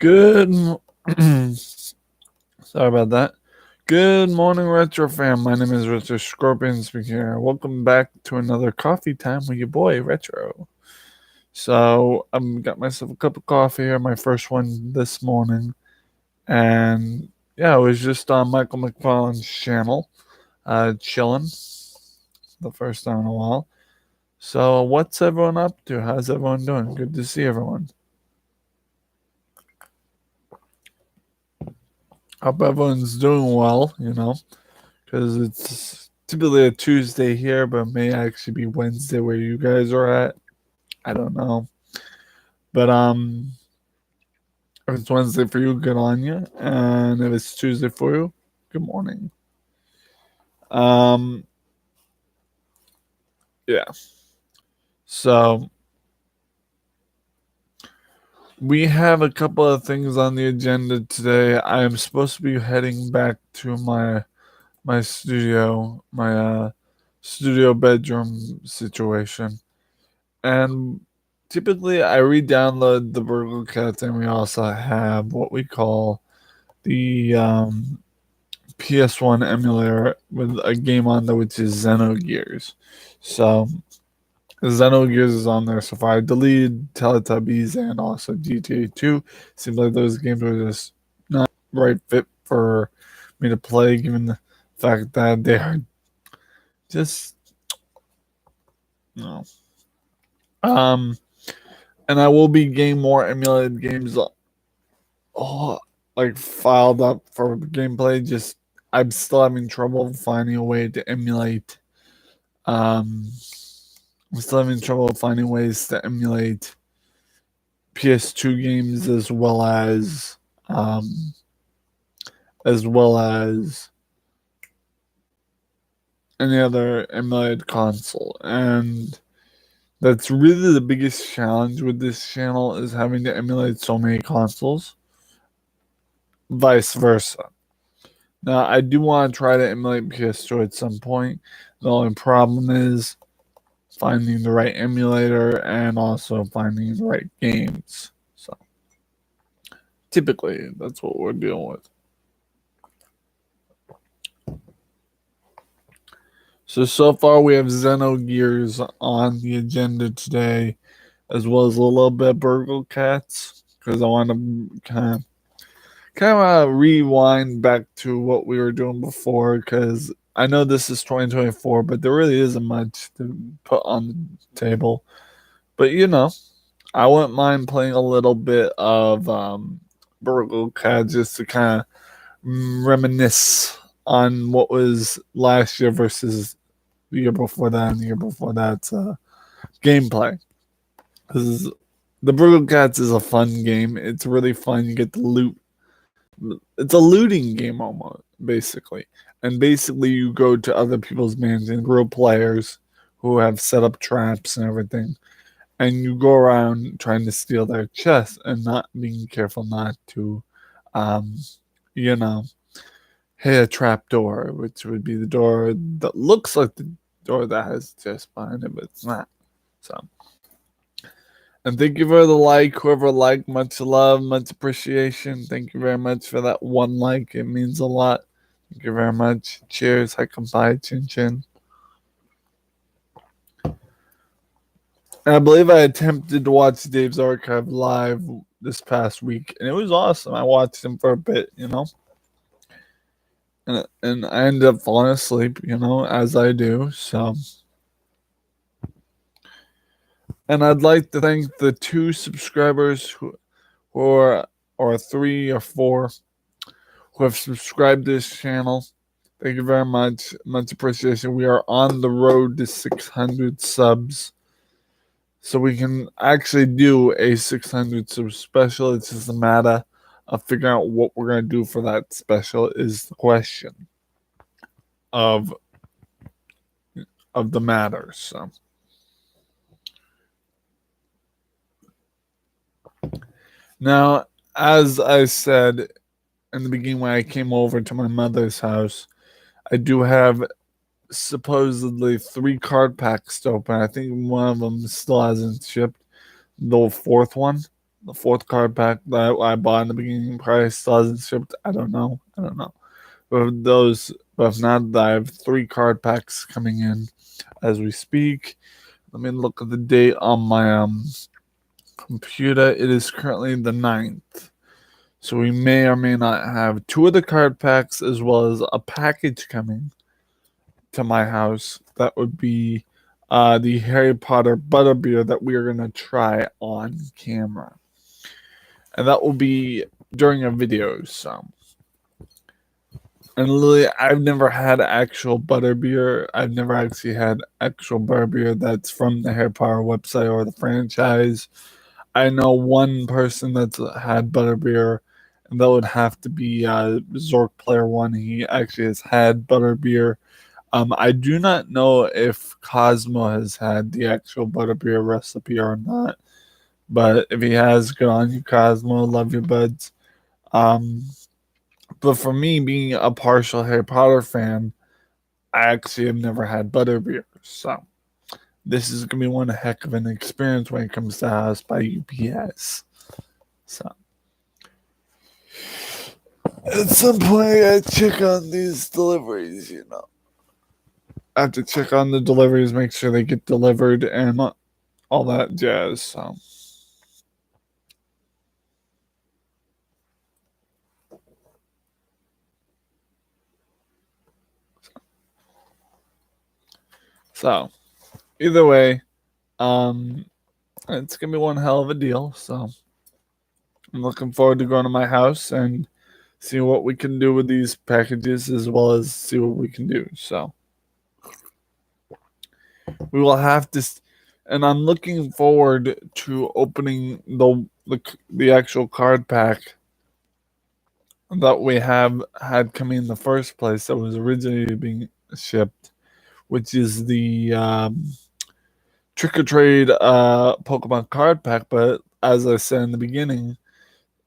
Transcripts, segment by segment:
Good. Sorry about that. Good morning, Retro fam. My name is Retro Scorpion speaking here. Welcome back to another coffee time with your boy Retro. So got myself a cup of coffee here, my first one this morning, and yeah, I was just on Michael McFarlane's channel, chilling. The first time in a while. So what's everyone up to? How's everyone doing? Good to see everyone. Hope everyone's doing well. Because it's typically a Tuesday here, but it may actually be Wednesday where you guys are at. I don't know, but if it's Wednesday for you, good on you, and if it's Tuesday for you, good morning. Um, yeah. So we have a couple of things on the agenda today. I am supposed to be heading back to my studio, my studio bedroom situation. And typically, I re-download the Burgle Cats, and we also have what we call the PS1 emulator with a game on there, which is Xenogears. So Xenogears is on there so far. I deleted Teletubbies and also GTA 2. Seems like those games were just not right fit for me to play, given the fact that they are just no. Um, and I will be getting more emulated games oh, like filed up for gameplay. Just I'm still having trouble finding a way to emulate. Um, I'm still having trouble finding ways to emulate PS2 games as well as any other emulated console. And that's really the biggest challenge with this channel is having to emulate so many consoles. Vice versa. Now, I do want to try to emulate PS2 at some point. The only problem is finding the right emulator and also finding the right games. So, typically, that's what we're dealing with. So far, we have Xenogears on the agenda today, as well as a little bit of Burgle Cats, because I want to kind of rewind back to what we were doing before, because I know this is 2024, but there really isn't much to put on the table. But I wouldn't mind playing a little bit of Burgle Cat just to kind of reminisce on what was last year versus the year before that and the year before that gameplay. Because the Burgle Cats is a fun game. It's really fun. You get to loot. It's a looting game almost, basically. And basically, you go to other people's mansions, real players who have set up traps and everything, and you go around trying to steal their chests and not being careful not to, um, you know, hit a trap door, which would be the door that looks like the door that has chests behind it, but it's not. So, and thank you for the like, whoever liked, much love, much appreciation. Thank you very much for that one like. It means a lot. Thank you very much. Cheers. Hi, kampai, chin chin. And I believe I attempted to watch Dave's Archive live this past week, and it was awesome. I watched him for a bit, and I ended up falling asleep, as I do. So, and I'd like to thank the 2 subscribers who are, or 3 or 4, who have subscribed to this channel. Thank you very much. Much appreciation. We are on the road to 600 subs. So we can actually do a 600 sub special. It's just a matter of figuring out what we're going to do for that special is the question of the matter. So now, as I said in the beginning when I came over to my mother's house, I do have supposedly 3 card packs to open. I think one of them still hasn't shipped. The 4th one, the fourth card pack that I bought in the beginning price still hasn't shipped. I don't know. But if not, I have 3 card packs coming in as we speak. Let me look at the date on my computer. It is currently the 9th. So we may or may not have 2 of the card packs as well as a package coming to my house. That would be the Harry Potter Butterbeer that we are going to try on camera. And that will be during a video. So, and Lily, I've never had actual butterbeer. I've never actually had actual butterbeer that's from the Harry Potter website or the franchise. I know one person that's had butterbeer, and that would have to be Zork Player One. He actually has had butterbeer. I do not know if Cosmo has had the actual butterbeer recipe or not, but if he has, good on you, Cosmo. Love you, buds. Um, but for me, being a partial Harry Potter fan, I actually have never had butterbeer, so this is gonna be one heck of an experience when it comes to House by UPS. So at some point, I check on these deliveries. I have to check on the deliveries, make sure they get delivered, and all that jazz. So either way, it's gonna be one hell of a deal. So I'm looking forward to going to my house and see what we can do with these packages, as well as see what we can do. So we will have to, and I'm looking forward to opening the actual card pack that we have had coming in the first place that was originally being shipped, which is the Trick or Trade Pokemon card pack. But as I said in the beginning,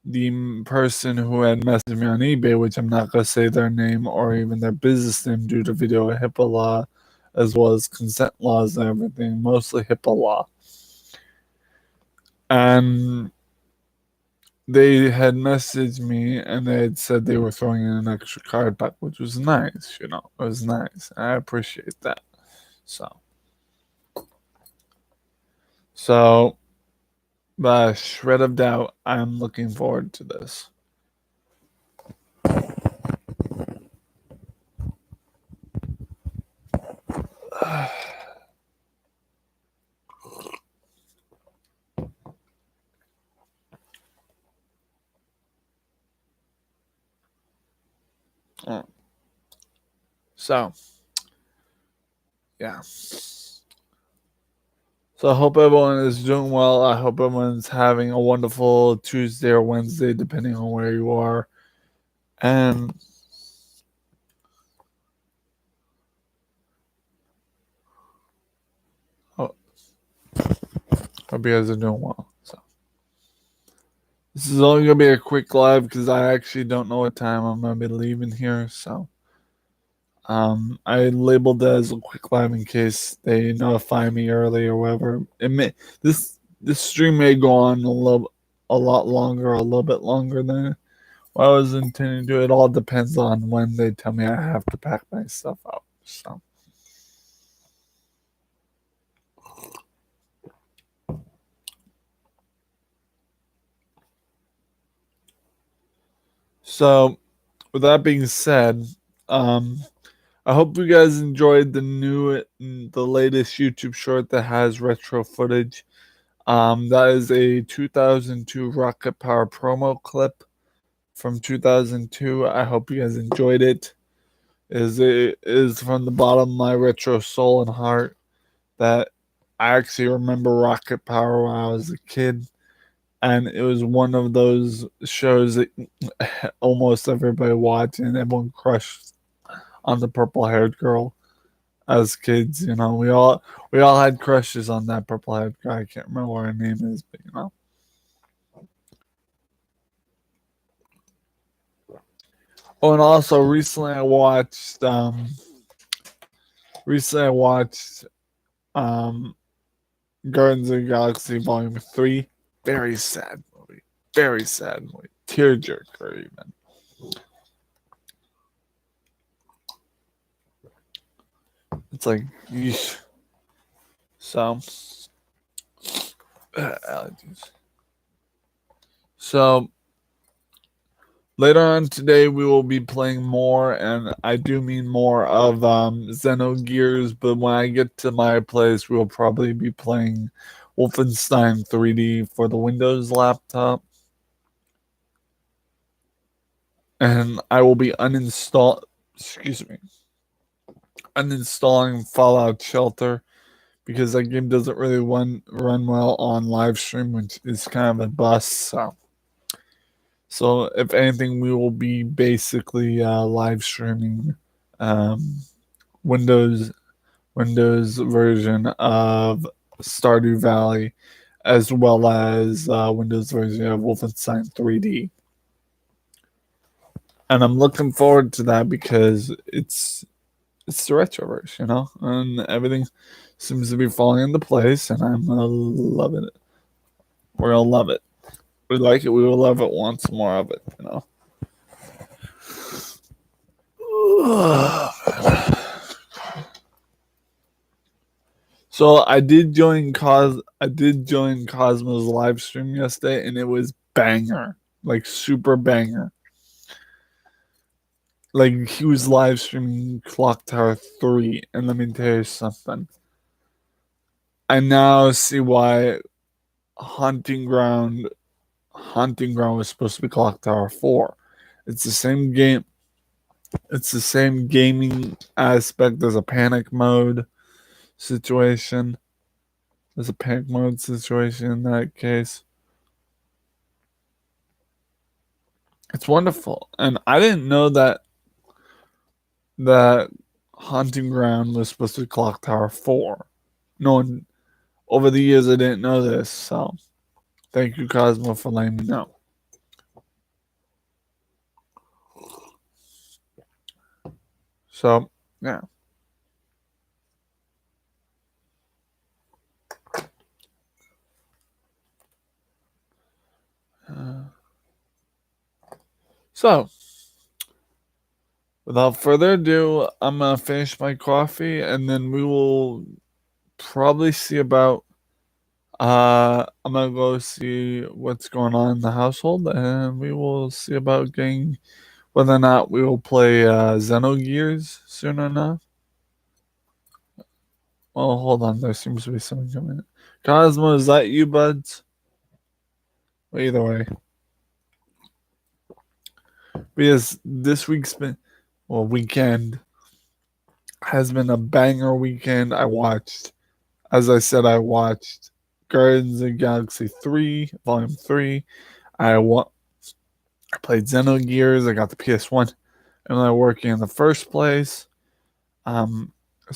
the person who had messaged me on eBay, which I'm not going to say their name or even their business name due to video HIPAA law, as well as consent laws and everything, mostly HIPAA law. And they had messaged me and they had said they were throwing in an extra card pack, which was nice, It was nice. I appreciate that. So, by a shred of doubt, I'm looking forward to this. So, yeah. So I hope everyone is doing well. I hope everyone's having a wonderful Tuesday or Wednesday, depending on where you are. And hope you guys are doing well. So this is only gonna be a quick live because I actually don't know what time I'm gonna be leaving here. So I labeled it as a quick live in case they notify me early or whatever. This stream may go on a lot longer, a little bit longer than what I was intending to do. It all depends on when they tell me I have to pack my stuff up. So with that being said, I hope you guys enjoyed the latest YouTube short that has retro footage. That is a 2002 Rocket Power promo clip from 2002. I hope you guys enjoyed it. It is from the bottom of my retro soul and heart that I actually remember Rocket Power when I was a kid, and it was one of those shows that almost everybody watched and everyone crushed on the purple haired girl as kids. We all had crushes on that purple haired girl. I can't remember what her name is, but. Oh, and also recently I watched Guardians of the Galaxy Volume 3. Very sad movie. very sad movie. Tearjerker, even. It's like, yeesh. So, allergies. So, later on today, we will be playing more, and I do mean more of Xenogears, but when I get to my place, we will probably be playing Wolfenstein 3D for the Windows laptop. And I will be uninstalling Fallout Shelter because that game doesn't really run well on live stream, which is kind of a bust. So if anything, we will be basically live streaming Windows version of Stardew Valley, as well as Windows version of Wolfenstein 3D. And I'm looking forward to that because it's the retroverse, and everything seems to be falling into place, and I'm loving it. We're gonna love it. We like it. We will love it. Want more of it, So I did join Cosmo's live stream yesterday, and it was banger, like super banger. Like he was live streaming Clock Tower 3, and let me tell you something. I now see why Hunting Ground was supposed to be Clock Tower 4. It's the same game. It's the same gaming aspect. There's a panic mode situation. In that case. It's wonderful. And I didn't know that Hunting Ground was supposed to be Clock Tower 4. No one, over the years, I didn't know this. So thank you, Cosmo, for letting me know. So, yeah. So, without further ado, I'm going to finish my coffee, and then we will probably see about I'm gonna go see what's going on in the household, and we will see about getting whether or not we will play Xenogears soon enough. Well, hold on, there seems to be something coming in. Cosmo, is that you, buds? Well, either way. Because this weekend has been a banger weekend. I watched Guardians of the Galaxy 3, Volume 3. I played Xenogears. I got the PS1. And I'm working in the first place. So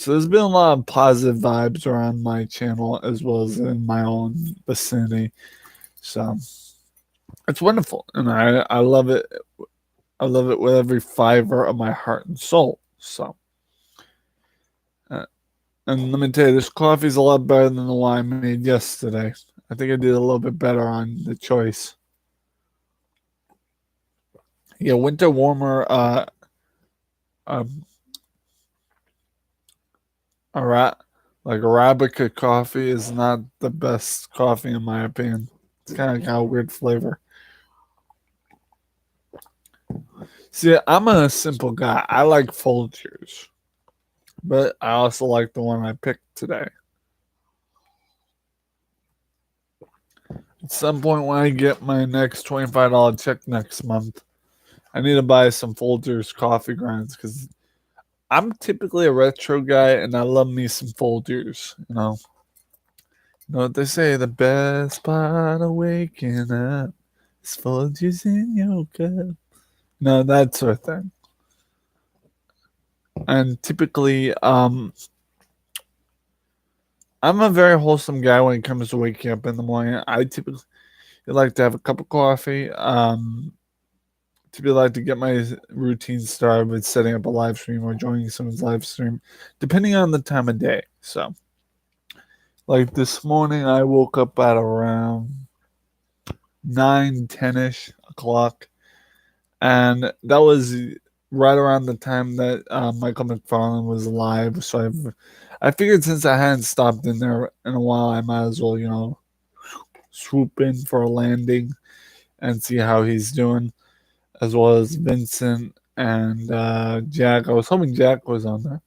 there's been a lot of positive vibes around my channel as well as in my own vicinity. So it's wonderful. And I love it. I love it with every fiber of my heart and soul. So, and let me tell you, this coffee is a lot better than the one I made yesterday. I think I did a little bit better on the choice. Yeah, winter warmer. Arabica coffee is not the best coffee in my opinion. It's kind of got a weird flavor. See, I'm a simple guy. I like Folgers, but I also like the one I picked today. At some point when I get my next $25 check next month, I need to buy some Folgers coffee grinds because I'm typically a retro guy and I love me some Folgers, You know what they say, the best part of waking up is Folgers in your cup. No, that sort of thing. And typically, I'm a very wholesome guy when it comes to waking up in the morning. I typically like to have a cup of coffee. Typically like to get my routine started with setting up a live stream or joining someone's live stream, depending on the time of day. So, like this morning, I woke up at around 9, 10-ish o'clock. And that was right around the time that Michael McFarlane was alive. So I figured since I hadn't stopped in there in a while, I might as well, swoop in for a landing and see how he's doing, as well as Vincent and Jack. I was hoping Jack was on there.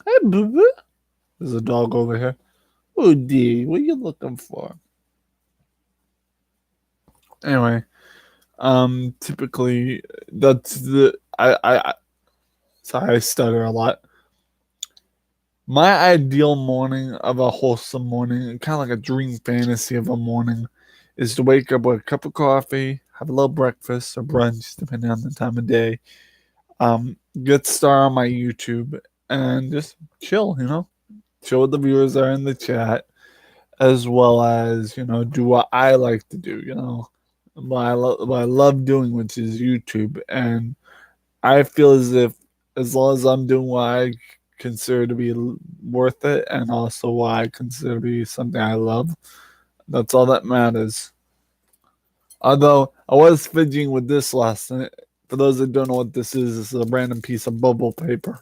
Hey, boo boo. There's a dog over here. Oh, D, what are you looking for? Anyway, typically that's the I sorry, I stutter a lot. My ideal morning of a wholesome morning, kind of like a dream fantasy of a morning, is to wake up with a cup of coffee, have a little breakfast or brunch, depending on the time of day. Get started on my YouTube and just chill. Chill with the viewers that are in the chat, as well as do what I like to do. What I love doing, which is YouTube, and I feel as if as long as I'm doing what I consider to be worth it, and also what I consider to be something I love, that's all that matters. Although I was fidgeting with this last night. For those that don't know what this is a random piece of bubble paper.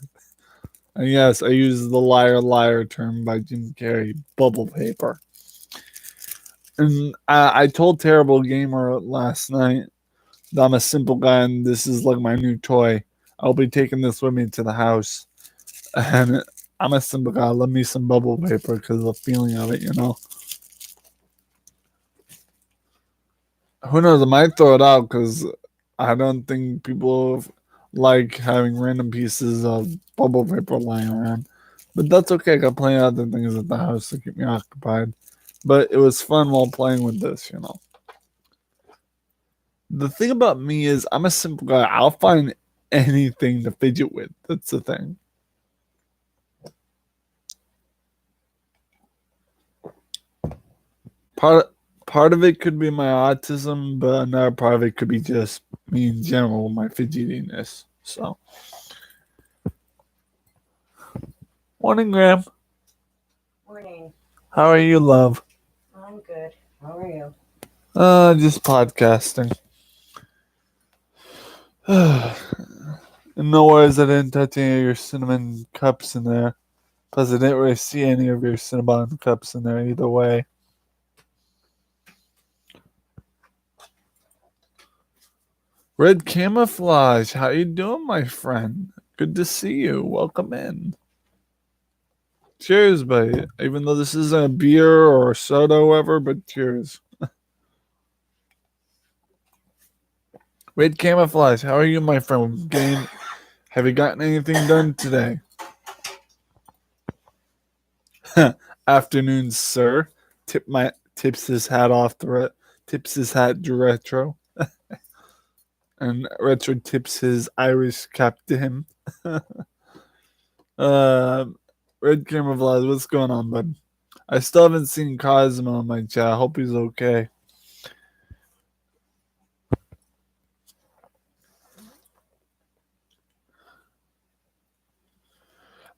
And yes, I use the liar liar term by Jim Carrey, bubble paper. And I told Terrible Gamer last night that I'm a simple guy and this is like my new toy. I'll be taking this with me to the house. And I'm a simple guy. Love me some bubble paper because of the feeling of it. Who knows? I might throw it out because I don't think people like having random pieces of bubble paper lying around. But that's okay. I got plenty of other things at the house to keep me occupied. But it was fun while playing with this. The thing about me is I'm a simple guy. I'll find anything to fidget with. That's the thing. Part of it could be my autism, but another part of it could be just me in general, my fidgetiness. So, morning, Graham. Morning. How are you, love? I'm good. How are you? Just podcasting. No worries, I didn't touch any of your cinnamon cups in there. Plus, I didn't really see any of your Cinnabon cups in there either way. Red Camouflage, how you doing, my friend? Good to see you. Welcome in. Cheers, buddy. Even though this isn't a beer or a soda or whatever, but cheers. Red Camouflage, how are you, my friend? Have you gotten anything done today? Afternoon, sir. Tips his hat off tips his hat to Retro. And Retro tips his Irish cap to him. Red Camouflage, what's going on, bud? I still haven't seen Cosmo in my chat. I hope he's okay.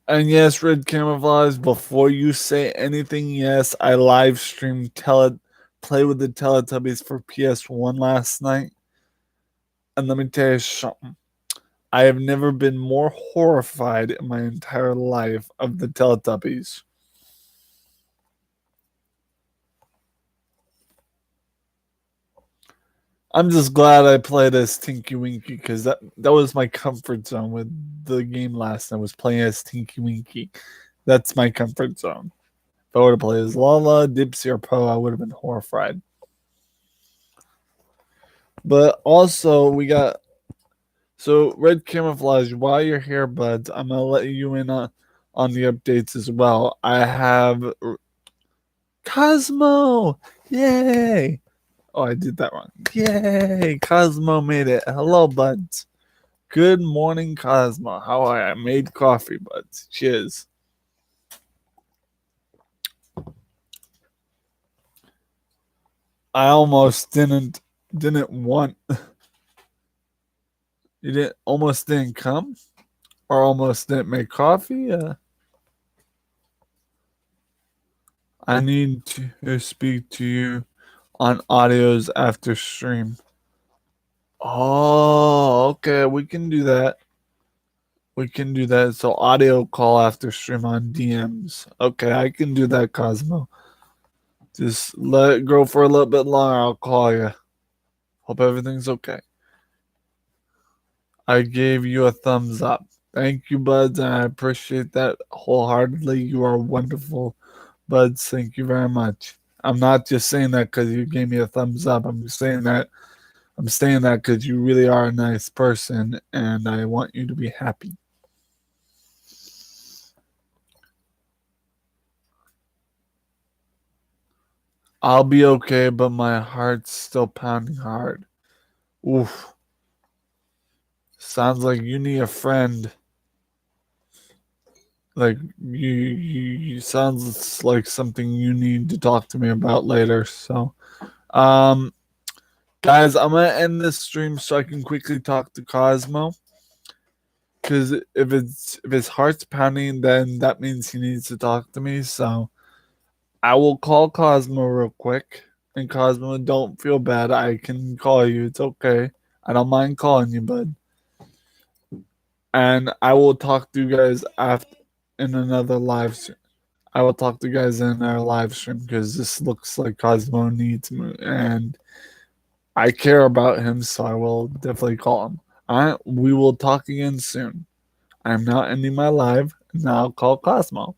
And yes, Red Camouflage, before you say anything, yes, I live streamed Play with the Teletubbies for PS1 last night. And let me tell you something. I have never been more horrified in my entire life of the Teletubbies. I'm just glad I played as Tinky Winky because that was my comfort zone with the game last night, was playing as Tinky Winky. That's my comfort zone. If I would have played as Lala, Dipsy, or Poe, I would have been horrified. But also, we got Red Camouflage. While you're here, buds, I'm gonna let you in on the updates as well. I have Cosmo. Yay! Oh, I did that wrong. Yay! Cosmo made it. Hello, buds. Good morning, Cosmo. How are you? I made coffee, buds. Cheers. I almost didn't want. You didn't almost didn't come, or almost didn't make coffee. I need to speak to you on audios after stream. Oh, okay, we can do that. We can do that. So audio call after stream on DMs. Okay, I can do that, Cosmo. Just let it go for a little bit longer. I'll call you. Hope everything's okay. I gave you a thumbs up. Thank you, buds, and I appreciate that wholeheartedly. You are wonderful, buds. Thank you very much. I'm not just saying that because you gave me a thumbs up. I'm saying that because you really are a nice person, and I want you to be happy. I'll be okay, but my heart's still pounding hard. Oof. Sounds like you need a friend. Like you sounds like something you need to talk to me about later. So, um, guys, I'm gonna end this stream so I can quickly talk to Cosmo. Because if his heart's pounding, then that means he needs to talk to me. So I will call Cosmo real quick. And Cosmo, don't feel bad. I can call you. It's okay. I don't mind calling you, bud. And I will talk to you guys after in another live stream. I will talk to you guys in our live stream because this looks like Cosmo needs me, and I care about him, so I will definitely call him. All right, we will talk again soon. I'm now ending my live, and now I'll call Cosmo.